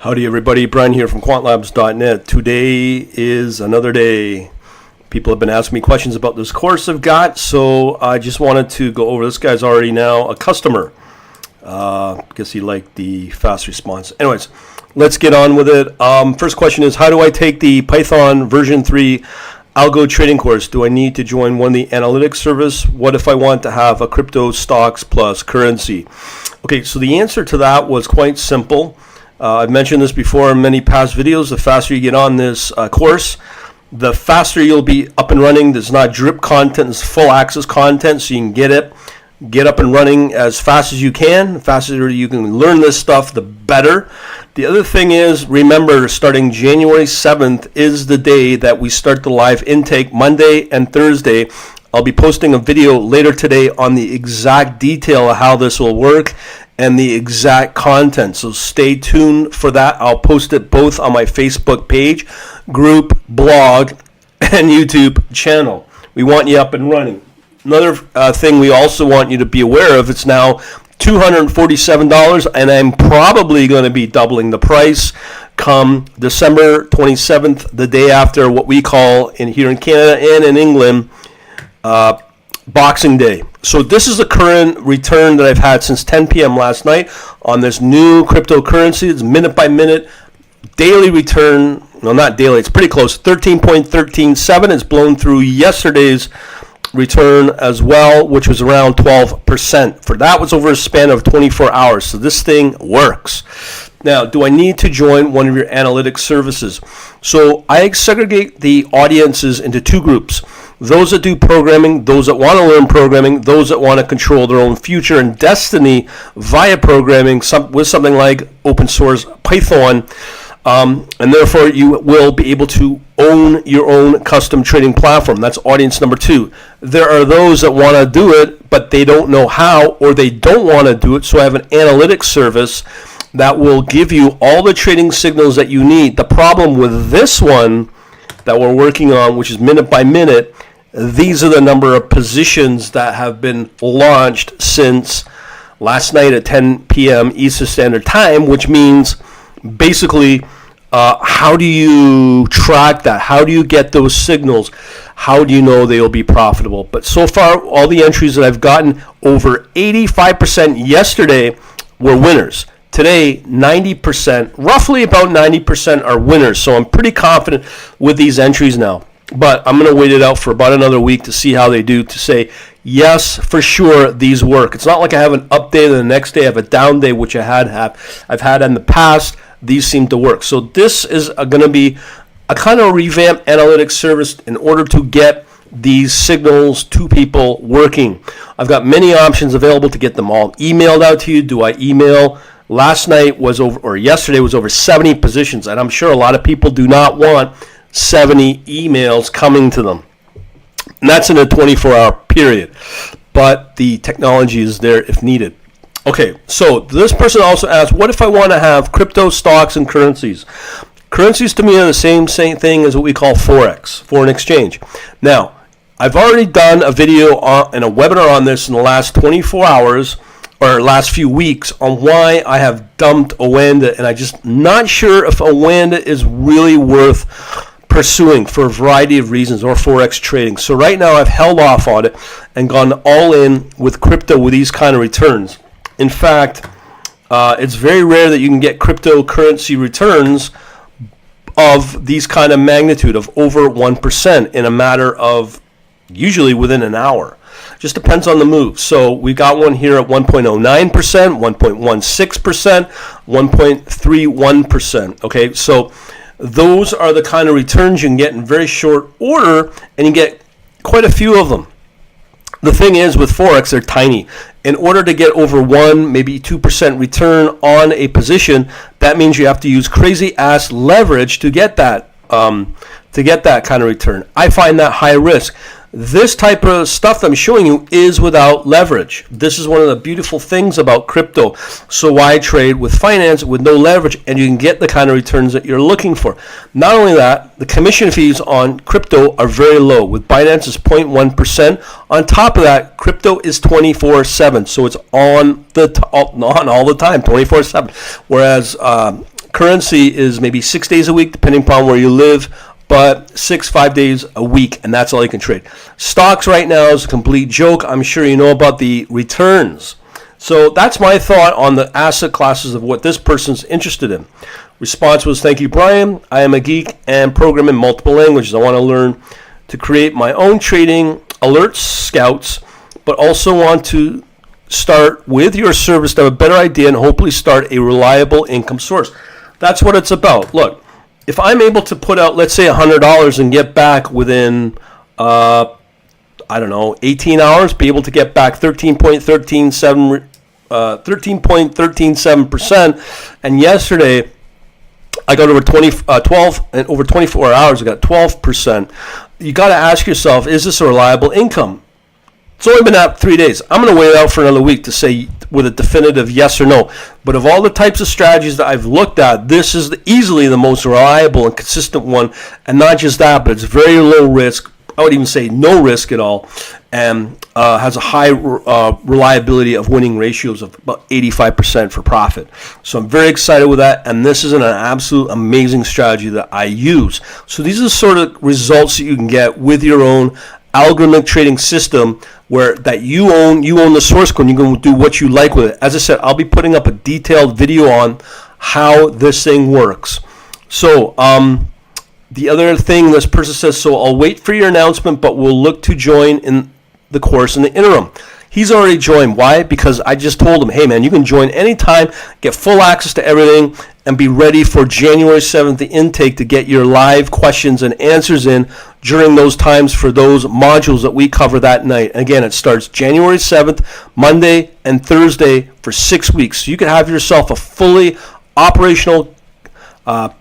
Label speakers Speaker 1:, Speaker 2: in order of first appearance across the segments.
Speaker 1: Howdy everybody, Brian here from quantlabs.net. Today is another day. People have been asking me questions about this course I've got, so I just wanted to go over. This guy's already now a customer. Guess he liked the fast response. Anyways, let's get on with it. First question is, how do I take the Python version 3 algo trading course? Do I need to join one of the analytics service? What if I want to have a crypto stocks plus currency? Okay, so the answer to that was quite simple. I've mentioned this before in many past videos. The faster you get on this course, the faster you'll be up and running. There's not drip content, it's full access content, so you can get up and running as fast as you can. The faster you can learn this stuff, the better. The other thing is, remember, starting January 7th is the day that we start the live intake, Monday and Thursday. I'll be posting a video later today on the exact detail of how this will work and the exact content. So stay tuned for that. I'll post it both on my Facebook page, group, blog, and YouTube channel. We want you up and running. Another thing we also want you to be aware of, it's now $247, and I'm probably going to be doubling the price come December 27th, the day after what we call here in Canada and in England, Boxing Day. So this is the current return that I've had since 10 p.m. last night on this new cryptocurrency. It's minute by minute daily return. No, not daily. It's pretty close. 13.137. It's blown through yesterday's return as well, which was around 12%. For that was over a span of 24 hours. So this thing works. Now, do I need to join one of your analytics services? So I segregate the audiences into two groups. Those that do programming, those that want to learn programming, those that want to control their own future and destiny via programming with something like open source Python. And therefore, you will be able to own your own custom trading platform. That's audience number two. There are those that want to do it, but they don't know how, or they don't want to do it. So I have an analytics service that will give you all the trading signals that you need. The problem with this one that we're working on, which is minute by minute, these are the number of positions that have been launched since last night at 10 p.m. Eastern Standard Time, which means basically, how do you track that? How do you get those signals? How do you know they will be profitable? But so far, all the entries that I've gotten, over 85% yesterday were winners. Today, 90%, roughly about 90% are winners. So I'm pretty confident with these entries now. But I'm going to wait it out for about another week to see how they do, to say, yes, for sure, these work. It's not like I have an up day and the next day I have a down day, which I've had in the past. These seem to work. So this is going to be a kind of revamped analytics service in order to get these signals to people working. I've got many options available to get them all emailed out to you. Do I email? Last night was over, or yesterday was over 70 positions, and I'm sure a lot of people do not want 70 emails coming to them. And that's in a 24-hour period. But the technology is there if needed. Okay, so this person also asked, what if I want to have crypto, stocks, and currencies? Currencies to me are the same thing as what we call Forex, foreign exchange. Now, I've already done a video and a webinar on this in the last 24 hours, or last few weeks, on why I have dumped Oanda, and I'm just not sure if Oanda is really worth pursuing for a variety of reasons, or Forex trading. So right now I've held off on it and gone all in with crypto with these kind of returns. In fact, it's very rare that you can get cryptocurrency returns of these kind of magnitude of over 1% in a matter of usually within an hour. Just depends on the move. So we got one here at 1.09%, 1.16%, 1.31%. Okay, so those are the kind of returns you can get in very short order, and you get quite a few of them. The thing is, with Forex, they're tiny. In order to get over 1, maybe 2% return on a position, that means you have to use crazy ass leverage to get that kind of return. I find that high risk. This type of stuff that I'm showing you is without leverage. This is one of the beautiful things about crypto. So why trade with finance with no leverage, and you can get the kind of returns that you're looking for. Not only that, the commission fees on crypto are very low. With Binance, it's 0.1%. On top of that, crypto is 24/7, so it's on all the time, 24/7. Whereas currency is maybe 6 days a week, depending upon where you live, but 5 days a week, and that's all you can trade. Stocks right now is a complete joke. I'm sure you know about the returns. So that's my thought on the asset classes of what this person's interested in. Response was, thank you, Brian. I am a geek and program in multiple languages. I want to learn to create my own trading alerts, scouts, but also want to start with your service to have a better idea and hopefully start a reliable income source. That's what it's about. Look, if I'm able to put out, let's say, $100 and get back within, 18 hours, be able to get back 13.137%, and yesterday I got over 12, and over 24 hours I got 12%. You got to ask yourself, is this a reliable income? It's only been out 3 days. I'm going to wait out for another week to say with a definitive yes or no. But of all the types of strategies that I've looked at, this is easily the most reliable and consistent one. And not just that, but it's very low risk. I would even say no risk at all, and has a high reliability of winning ratios of about 85% for profit. So I'm very excited with that, and this is an absolute amazing strategy that I use. So these are the sort of results that you can get with your own algorithmic trading system, where that you own the source code, and you can do what you like with it. As I said, I'll be putting up a detailed video on how this thing works. So the other thing, this person says, so I'll wait for your announcement, but we'll look to join in the course in the interim. He's already joined. Why? Because I just told him, hey man, you can join anytime, get full access to everything, and be ready for January 7th, the intake, to get your live questions and answers in during those times for those modules that we cover that night. Again, it starts January 7th, Monday and Thursday for 6 weeks. So you can have yourself a fully operational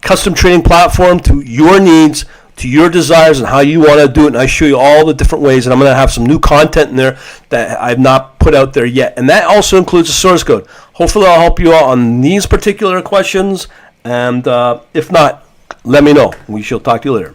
Speaker 1: custom trading platform to your needs, to your desires, and how you want to do it. And I show you all the different ways, and I'm going to have some new content in there that I've not put out there yet. And that also includes a source code. Hopefully I'll help you out on these particular questions, and if not, let me know. We shall talk to you later.